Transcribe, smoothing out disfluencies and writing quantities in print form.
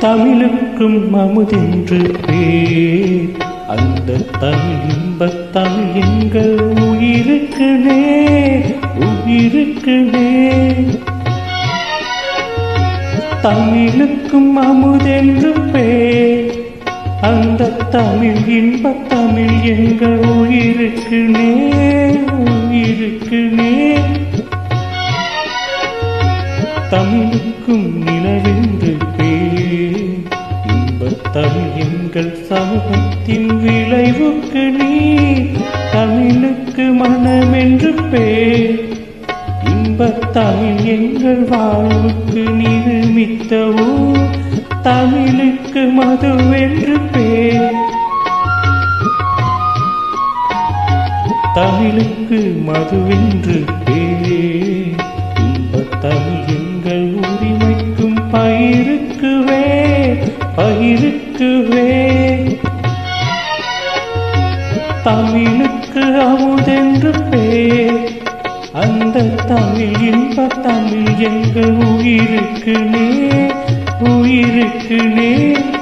தமிழுக்கும் அமுதென்று பேர். அந்த தமிழ் இன்பத் தமிழ் எங்கள் உயிருக்கு நேர், உயிருக்கு நேர். தமிழுக்கும் அமுதென்று பேர். அந்த தமிழ் இன்பத் தமிழ் எங்கள் உயிருக்கு நேர், உயிருக்கு நேர். தமிழுக்கும் நிலவென்று பேர். இன்பத் தமிழ் எங்கள் சமூகத்தின் விளைவுக்கு நீர். தமிழுக்கு மனமென்று பேர். இன்பத் தமிழ் எங்கள் வாழ்வுக்கு நிருமித்த ஊர். தமிழுக்கு மதுவென்று பேர். தமிழுக்கு மதுவென்று பேர். இன்பத் தமிழ் எங்கள் உரிமைக்கும் பயிருக்கு வேர், பயிருக்கு வேர். தமிழுக்கு அமுதென்று பேர். அந்த தமிழ் இன்பத் தமிழ் எங்கள் உயிருக்கு நேர், உயிருக்கு நேர்.